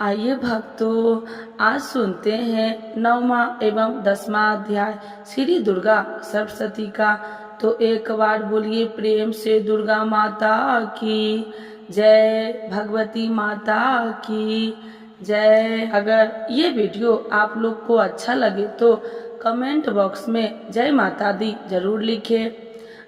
आइए भक्तों, आज सुनते हैं 9वां एवं 10वां अध्याय श्री दुर्गा सप्तशती का। तो एक बार बोलिए प्रेम से दुर्गा माता की जय, भगवती माता की जय। अगर ये वीडियो आप लोग को अच्छा लगे तो कमेंट बॉक्स में जय माता दी जरूर लिखें।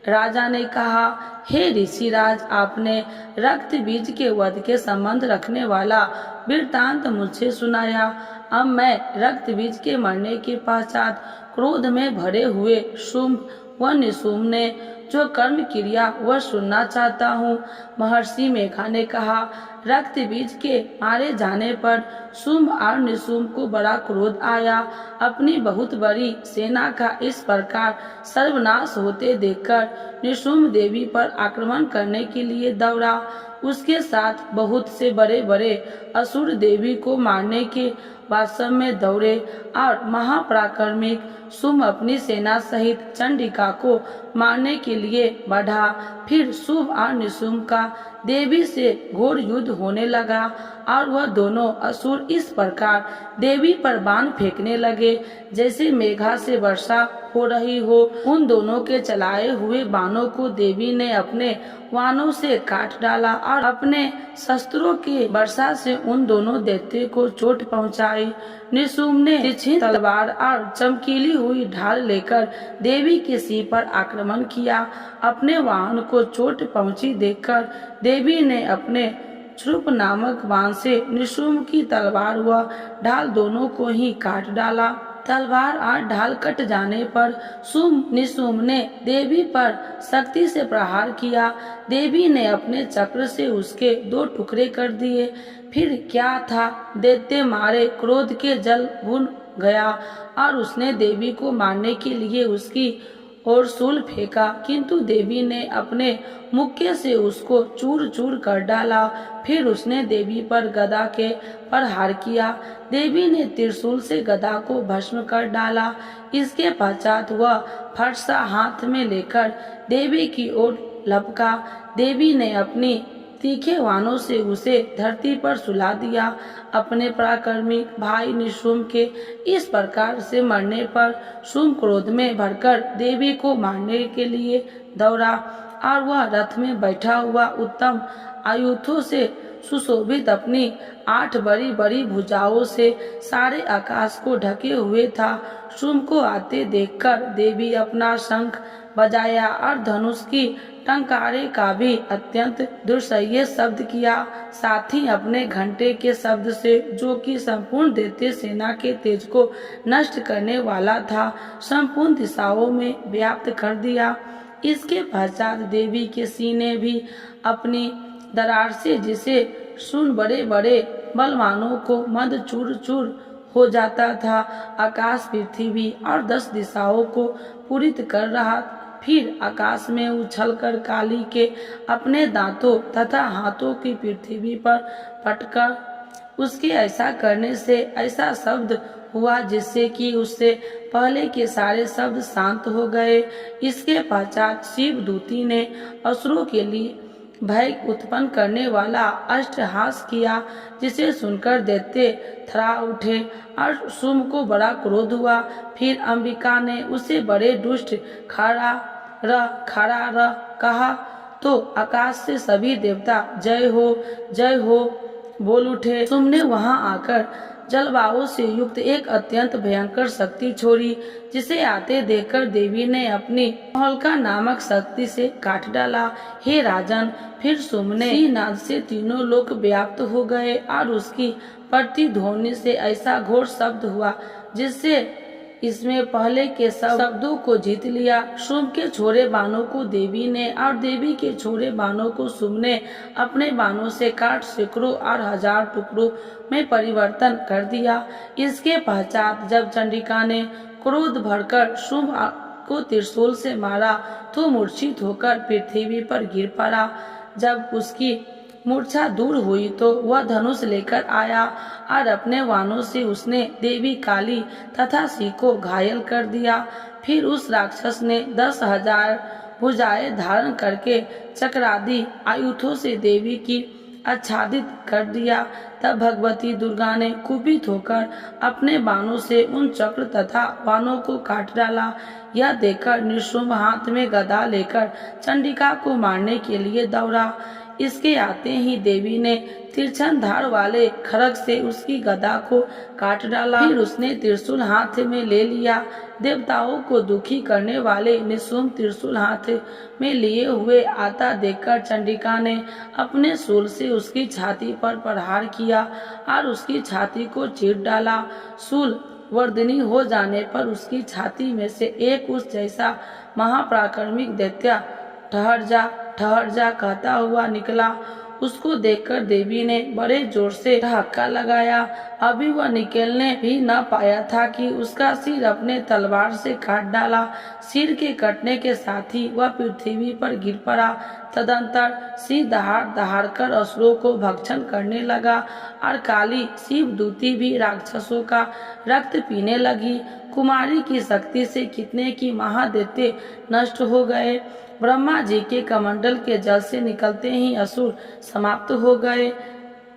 राजा ने कहा, हे ऋषिराज, आपने रक्त बीज के वध के संबंध रखने वाला वृत्तांत मुझे सुनाया। अब मैं रक्त बीज के मरने के पश्चात क्रोध में भरे हुए शुंभ व निशुंभ ने जो कर्म क्रिया वह सुनना चाहता हूँ। महर्षि मेघा ने कहा, रक्त बीज के मारे जाने पर शुंभ और निशुंभ को बड़ा क्रोध आया। अपनी बहुत बड़ी सेना का इस प्रकार सर्वनाश होते देखकर निशुंभ देवी पर आक्रमण करने के लिए दौड़ा। उसके साथ बहुत से बड़े बड़े असुर देवी को मारने के वास्तव में दौड़े और महापराक्रमिक शुंभ अपनी सेना सहित चंडिका को मारने के लिए बढ़ा। फिर शुंभ और निशुंभ का देवी से घोर युद्ध होने लगा और वह दोनों असुर इस प्रकार देवी पर बाण फेंकने लगे जैसे मेघा से वर्षा हो रही हो। उन दोनों के चलाए हुए बाणों को देवी ने अपने वाणों से काट डाला और अपने शस्त्रों की वर्षा से उन दोनों दैत्य को चोट पहुंचाई। निशुंभ ने तिरछी तलवार और चमकीली हुई ढाल लेकर देवी के सिर पर आक्रमण किया। अपने वाहन को चोट पहुंची देखकर देवी ने अपने छ्रुप नामक बाण से निशुंभ की तलवार व ढाल दोनों को ही काट डाला। तलवार और ढाल कट जाने पर शुंभ निशुंभ ने देवी पर शक्ति से प्रहार किया। देवी ने अपने चक्र से उसके 2 टुकड़े कर दिए। फिर क्या था, दैत्य मारे क्रोध के जल भुन गया और उसने देवी को मारने के लिए उसकी और शूल फेंका, किंतु देवी ने अपने मुक्के से उसको चूर चूर कर डाला। फिर उसने देवी पर गदा के प्रहार किया। देवी ने त्रिशूल से गदा को भस्म कर डाला। इसके पश्चात वह फरसा हाथ में लेकर देवी की ओर लपका। देवी ने अपनी तीखे वाणों से उसे धरती पर सुला दिया। अपने पराक्रमी भाई निशुंभ के इस प्रकार से मरने पर शुंभ क्रोध में भरकर देवी को मारने के लिए दौड़ा और वह रथ में बैठा हुआ उत्तम आयुधों से सुशोभित अपनी 8 बड़ी बड़ी भुजाओं से सारे आकाश को ढके हुए था। शुंभ को आते देखकर देवी अपना शंख बजाया और धनुष की टंकारे का भी अत्यंत दुस्सह्य शब्द किया। साथ ही अपने घंटे के शब्द से, जो कि संपूर्ण दैत्य सेना के तेज को नष्ट करने वाला था, संपूर्ण दिशाओं में व्याप्त कर दिया। इसके पश्चात देवी के सीने भी अपनी दरार से, जिसे सुन बड़े बड़े बलवानों को मद चूर चूर हो जाता था, आकाश पृथ्वी और 10 दिशाओं को पूरित कर रहा। फिर आकाश में उछलकर काली के अपने दांतों तथा हाथों की पृथ्वी पर पटकर उसके ऐसा करने से ऐसा शब्द हुआ जिससे कि उससे पहले के सारे शब्द शांत हो गए। इसके पश्चात शिव दूती ने असुरों के लिए भय उत्पन्न करने वाला अष्टहास किया, जिसे सुनकर दैत्य थरा उठे और शुंभ को बड़ा क्रोध हुआ। फिर अंबिका ने उसे बड़े दुष्ट खड़ा रह कहा तो आकाश से सभी देवता जय हो बोल उठे। शुंभ ने वहां आकर जलवायु से युक्त एक अत्यंत भयंकर शक्ति छोड़ी, जिसे आते देखकर देवी ने अपनी होलिका नामक शक्ति से काट डाला। हे राजन, फिर शुंभ ने नाद से तीनों लोक व्याप्त हो गए और उसकी प्रतिध्वनि से ऐसा घोर शब्द हुआ जिससे इसमें पहले के शब्दों को जीत लिया। शुंभ के छोड़े बाणों को देवी ने और देवी के छोड़े बाणों को शुंभ ने अपने बाणों से काट सैकड़ों और हजार टुकड़ों में परिवर्तन कर दिया। इसके पश्चात जब चंडिका ने क्रोध भरकर शुंभ को त्रिशूल से मारा तो मूर्छित होकर पृथ्वी पर गिर पड़ा। जब उसकी मूर्छा दूर हुई तो वह धनुष लेकर आया और अपने वाणों से उसने देवी काली तथा शिव को घायल कर दिया। फिर उस राक्षस ने 10,000 भुजाएं धारण करके चक्रादि आयुधों से देवी की आच्छादित कर दिया। तब भगवती दुर्गा ने कुपित होकर अपने बाणों से उन चक्र तथा बाणों को काट डाला। यह देखकर नृसिंह हाथ में गदा लेकर चंडिका को मारने के लिए दौड़ा। इसके आते ही देवी ने तिरछन धार वाले खड्ग से उसकी गदा को काट डाला। फिर उसने त्रिशूल हाथ में ले लिया। देवताओं को दुखी करने वाले नृसिंह त्रिशूल हाथ में लिए हुए आता देखकर चंडिका ने अपने शूल से उसकी छाती पर प्रहार किया और उसकी छाती को चीर डाला। शूल वर्धिनी हो जाने पर उसकी छाती में से एक उस जैसा महापराक्रमिक दैत्य ठहर जा कहता हुआ निकला। उसको देखकर देवी ने बड़े जोर से धक्का लगाया। अभी वह निकलने भी न पाया था कि उसका सिर अपने तलवार से काट डाला। सिर के कटने के साथ ही वह पृथ्वी पर गिर पड़ा। तदंतर सिर दहाड़ कर असुरों को भक्षण करने लगा और काली शिवदूती भी राक्षसों का रक्त पीने लगी। कुमारी की शक्ति से कितने की महादैत्य नष्ट हो गए। ब्रह्मा जी के कमंडल के जल से निकलते ही असुर समाप्त हो गए।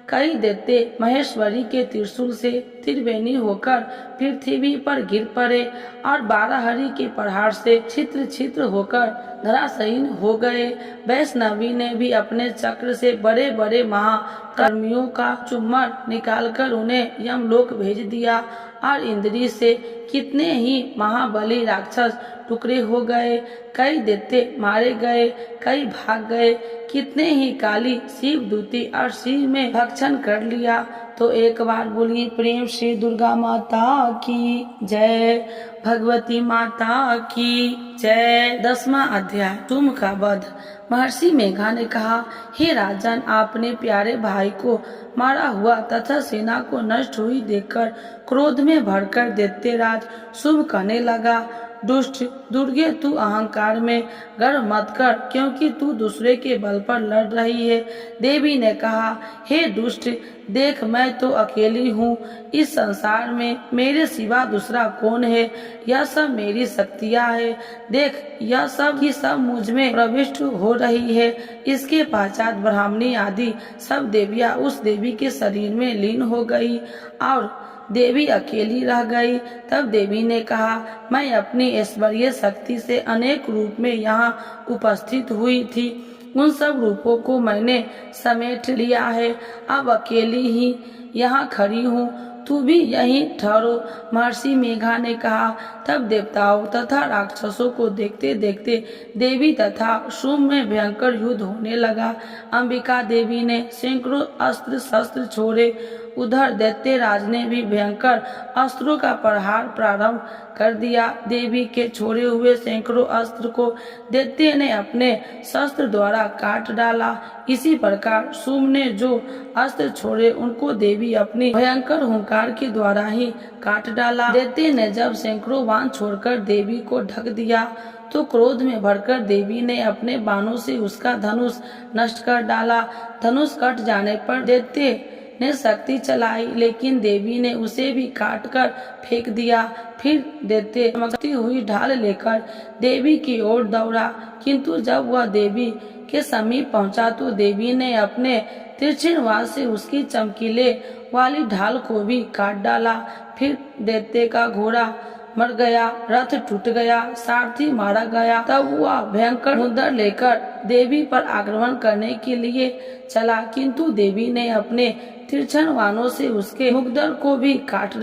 कई दैत्य महेश्वरी के त्रिशूल से त्रिवेणी होकर पृथ्वी पर गिर पड़े और बाराहरी के प्रहार से छित्र छित्र होकर धराशायी हो गए। वैष्णवी ने भी अपने चक्र से बड़े बड़े महाकर्मियों का चुम्मर निकालकर उन्हें यमलोक भेज दिया और इंद्री से कितने ही महाबली राक्षस टुकड़े हो गए। कई दैत्य मारे गए, कई भाग गए। कितने ही काली शिवदूती और शिव में भक्षण कर लिया। तो एक बार बोलिए प्रेम श्री दुर्गा माता की जय, भगवती माता की जय। 10वां अध्याय शुंभ का वध। महर्षि मेघा ने कहा, हे राजन, आपने प्यारे भाई को मारा हुआ तथा सेना को नष्ट हुई देखकर क्रोध में भरकर दैत्यराज शुंभ कहने लगा, दुष्ट दुर्गे, तू अहंकार में गर्व मत कर, क्योंकि तू दूसरे के बल पर लड़ रही है। देवी ने कहा, हे दुष्ट, देख मैं तो अकेली हूँ। इस संसार में मेरे सिवा दूसरा कौन है? यह सब मेरी शक्तियाँ है। देख, यह सब की सब मुझ में प्रविष्ट हो रही है। इसके पश्चात ब्राह्मणी आदि सब देवियाँ उस देवी के शरीर में लीन हो गई और देवी अकेली रह गई। तब देवी ने कहा, मैं अपनी ऐश्वर्य शक्ति से अनेक रूप में यहाँ उपस्थित हुई थी। उन सब रूपों को मैंने समेट लिया है। अब अकेली ही यहाँ खड़ी हूँ। तू भी यहीं ठहरो। महर्षि मेघा ने कहा। तब देवताओं तथा राक्षसों को देखते देखते देवी तथा शुंभ में भयंकर युद्ध होने लगा। अंबिका देवी ने सैकड़ों अस्त्र शस्त्र छोड़े। उधर दैत्यराज ने भी भयंकर अस्त्रों का प्रहार प्रारंभ कर दिया। देवी के छोड़े हुए सैकड़ों अस्त्र को दैत्य ने अपने शस्त्र द्वारा काट डाला। इसी प्रकार शुंभ ने जो अस्त्र छोड़े उनको देवी अपनी भयंकर हुंकार के द्वारा ही काट डाला। दैत्य ने जब सैकड़ों बाण छोड़कर देवी को ढक दिया तो क्रोध में भरकर देवी ने अपने बाणों से उसका धनुष नष्ट कर डाला। धनुष कट जाने पर दैत्य ने शक्ति चलाई, लेकिन देवी ने उसे भी काट कर फेंक दिया। फिर दैत्य चमकती हुई ढाल लेकर देवी की ओर दौड़ा, किंतु जब वह देवी के समीप पहुंचा तो देवी ने अपने तिरछे वार से उसकी चमकीले वाली ढाल को भी काट डाला। फिर दैत्य का घोड़ा मर गया, रथ टूट गया, सारथी मारा गया। तब वह भयंकर मुद्दर लेकर देवी पर आक्रमण करने के लिए चला, किंतु देवी ने अपने तिरछन बाणों से उसके मुखद्वार को भी काट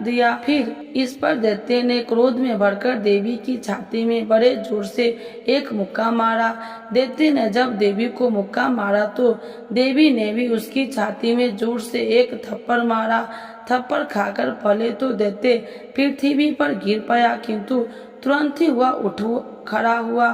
दिया। फिर इस पर दैत्य ने क्रोध में भरकर देवी की छाती में बड़े जोर से एक मुक्का मारा। दैत्य ने जब देवी को मुक्का मारा तो देवी ने भी उसकी छाती में जोर से एक थप्पड़ मारा। थप्पड़ खाकर पहले तो दैत्य पृथ्वी पर गिर पाया, किंतु तुरंत ही वह उठ खड़ा हुआ।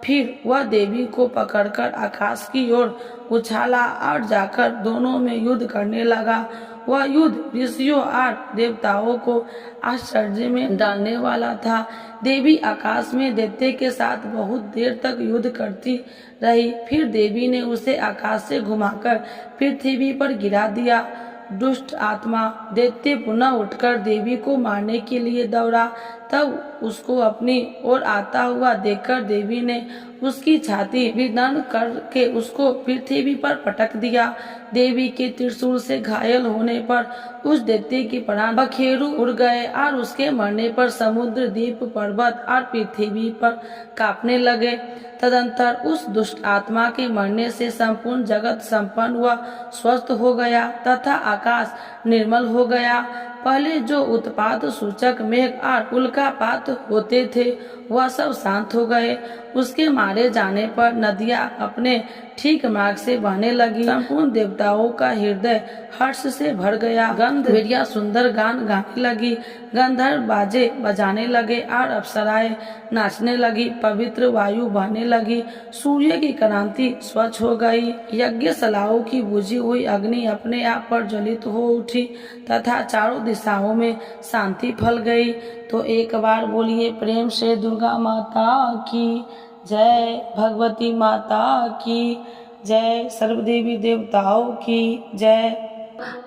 फिर वह देवी को पकड़कर आकाश की ओर उछाला और जाकर दोनों में युद्ध करने लगा। वह युद्ध ऋषियों और देवताओं को आश्चर्य में डालने वाला था। देवी आकाश में दैत्य के साथ बहुत देर तक युद्ध करती रही। फिर देवी ने उसे आकाश से घुमाकर पृथ्वी पर गिरा दिया। दुष्ट आत्मा दैत्य पुनः उठकर देवी को मारने के लिए दौड़ा। तब उसको अपनी ओर आता हुआ देखकर देवी ने उसकी छाती विदीर्ण करके उसको पृथ्वी पर पटक दिया। देवी के त्रिशूल से घायल होने पर उस दैत्य के प्राण बखेरू उड़ गए और उसके मरने पर समुद्र, द्वीप, पर्वत और पृथ्वी पर कांपने लगे। तदंतर उस दुष्ट आत्मा के मरने से संपूर्ण जगत संपन्न व स्वस्थ हो गया तथा आकाश निर्मल हो गया। पहले जो उत्पात सूचक मेघ और उल्कापात होते थे वह सब शांत हो गए। उसके मारे जाने पर नदियां अपने ठीक मार्ग से बहने लगी। संपूर्ण देवताओं का हृदय हर्ष से भर गया। गंधर्वियाँ सुंदर गान गाने लगी, गंधर्व बाजे बजाने लगे और अप्सराएं नाचने लगी। पवित्र वायु बहने लगी, सूर्य की क्रांति स्वच्छ हो गई। यज्ञशालाओं की बुझी हुई अग्नि अपने आप पर ज्वलित हो उठी तथा चारों दिशाओं में शांति फैल गई। तो एक बार बोलिए प्रेम से दुर्गा माता की जय, भगवती माता की जय, सर्वदेवी देवताओं की जय।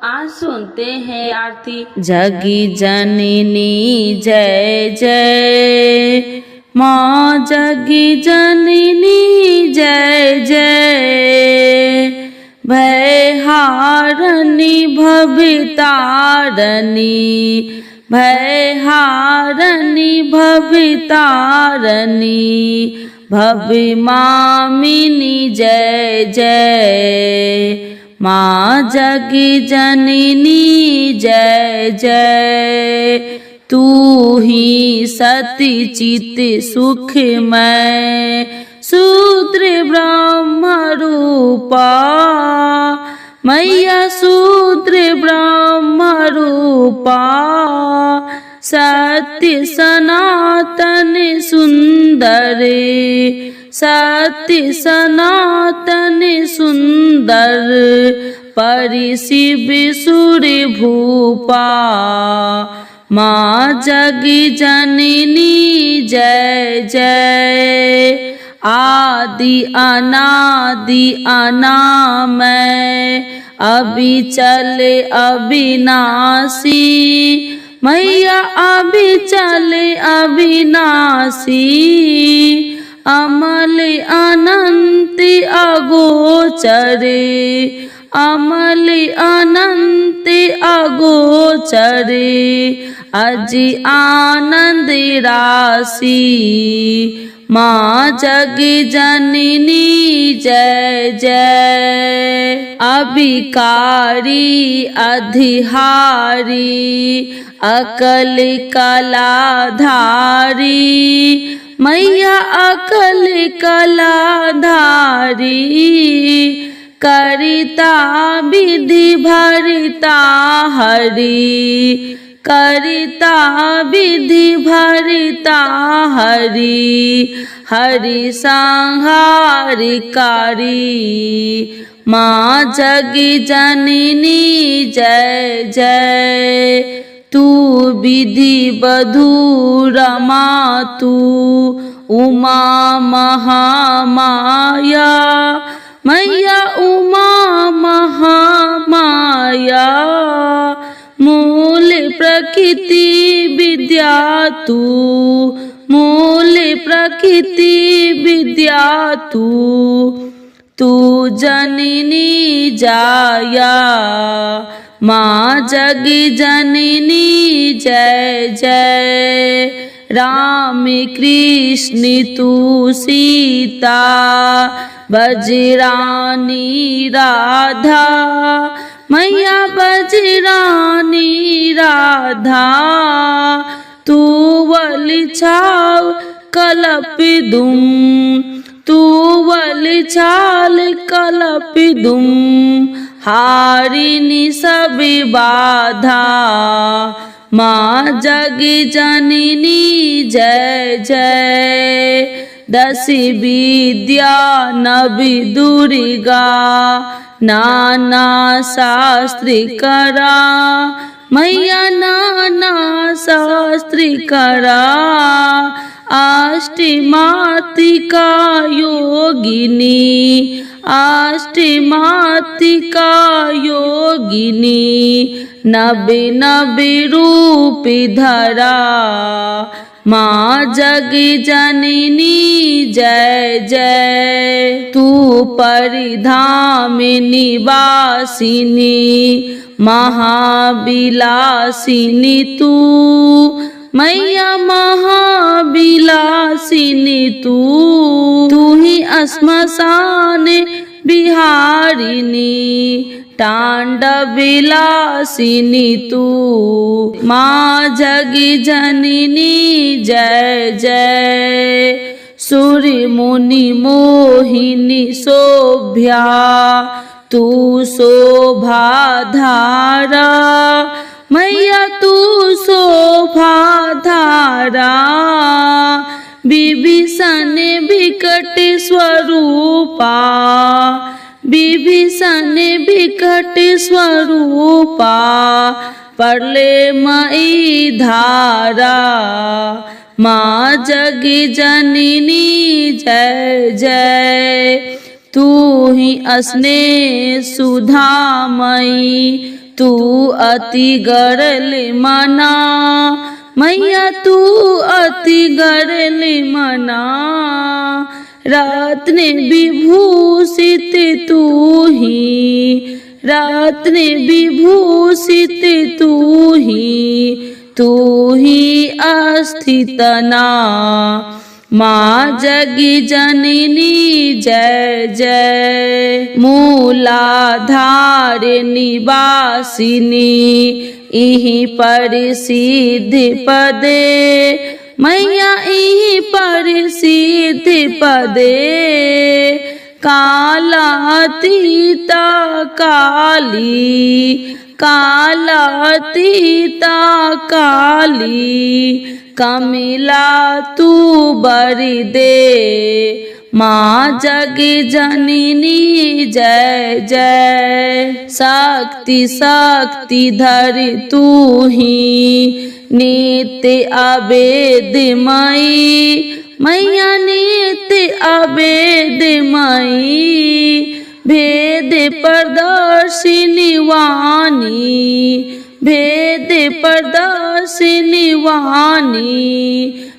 आज सुनते हैं आरती। जगी जननी जय जय, माँ जगी जननी जय जय, भयहारिणी भवतारिणी, भयहारिणी भवतारिणी, भव्य मामिनी जय जय, माँ जगी जननी जय जय। तू ही सती चित सुखमय, शूद्र ब्रह्म रूपा, मैया शूद्र ब्रह्म रूपा, सत्य सनातन सुंदर, सत्य सनातन सुंदर, परि शिव सुर भूपा, माँ जगी जननी जय जय। आदि अनादि अनामय, अविचल अविनाशी, मैया अविचल अविनाशी, अमल अनंत अगोचर, अमल अनंत अगोचर, अजि आनंद राशि, माँ जगी जननी जय जय। अभिकारी अधिहारी, अकल कलाधारी, मैया अकल कलाधारी, करिता विधि भरिता हरि, करिता विधि भरिता हरि, हरि संहारकारी, माँ जगी जननी जय जय। तू विधि बधू रमा तू, उमा महामाया, मैया उमा महामाया, मूल प्रकृति विद्या तू, मूल प्रकृति विद्या तू, तू जननी जाया, माँ जगी जननी जय जय। राम कृष्ण तू सीता, बजरानी राधा, मैया बजरानी राधा, तू वल छाव कलप दुम, तू वल छाल कलप दुम, हारिनी सब बाधा, माँ जगी जननी जय जय। दस विद्या नव दुर्गा, नाना शास्त्र करा, मैया नाना शास्त्र करा, अष्टमातिका योगिनी, अष्टमातिका योगिनी, नव नव रूप धरा, माँ जग जननी जय जय। तू परिधाम निवासिनी महाविलासिनी तू, मैया महाविलासिनी तू ही श्मशान बिहारिणी तांडव विलासिनी तू, माँ जग जननी जय जय। सूर्य मुनि मोहिनी शोभ्या तू शोभा धारा, मैया तू शोभा धारा। विभीषण विकट स्वरूपा, विभीषण विकट स्वरूपा, प्रलय मई धारा। माँ जग जननी जय जय। तू ही स्नेह सुधामयी तू अति गरल मना, मैया तू अति गरल मना। रत्न विभूषित तू ही, रत्न विभूषित तू ही अस्थितना। माँ जग जननी जय जय। मूलाधार निवासिनी इहि प्रसिद्ध पदे, मैया इहि प्रसिद्ध पदे। कालातीता काली, कालातीता काली, कमिला तू बरि दे। माँ जग जननी जय जय। शक्ति शक्ति धर तू ही नित्य अवेदमयी, मैया नित्य अवेदमयी। भेद प्रदर्शिनी वाणी, भेद प्रदर्शिनी वाणी,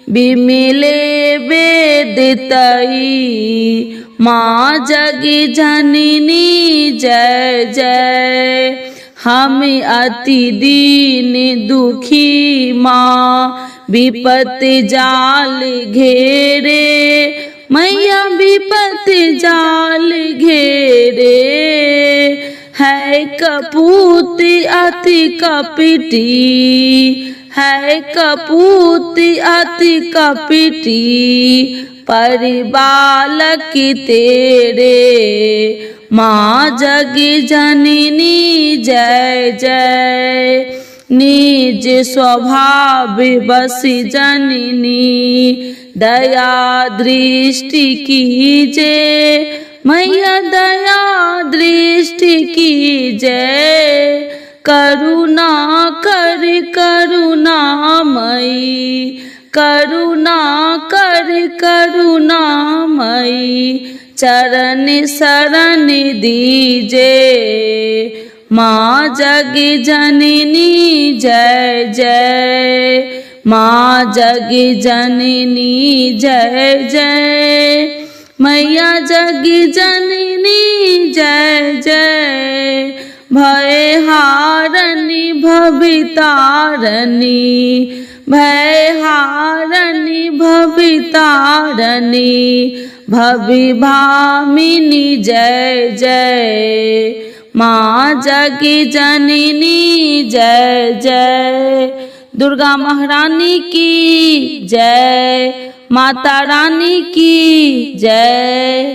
विमिले वेदितई। माँ जग जननी जय जय। हम अति दीन दुखी माँ विपत्ति जाल घेरे, मैया विपत्ति जाल घेरे। है कपूत अति कपटी, है कपूत अति कपटी, परिबालक तेरे। माँ जग जननी जय जय। निज स्वभाव बस जननी दया दृष्टि कीजे, मैया दया दृष्टि कीजे। करुणा कर करुणामयी, करुणा कर करुणामयी, चरण शरण दीजे। माँ जग जननी जय जय। माँ जग जननी जय जय। मैया जग जननी जय जय। भय हारनी भवितारणी, भय हारनी भवितारणी, भविभामिनी जय जय। माँ जग जननी जय जय। दुर्गा महारानी की जय, माता रानी की जय।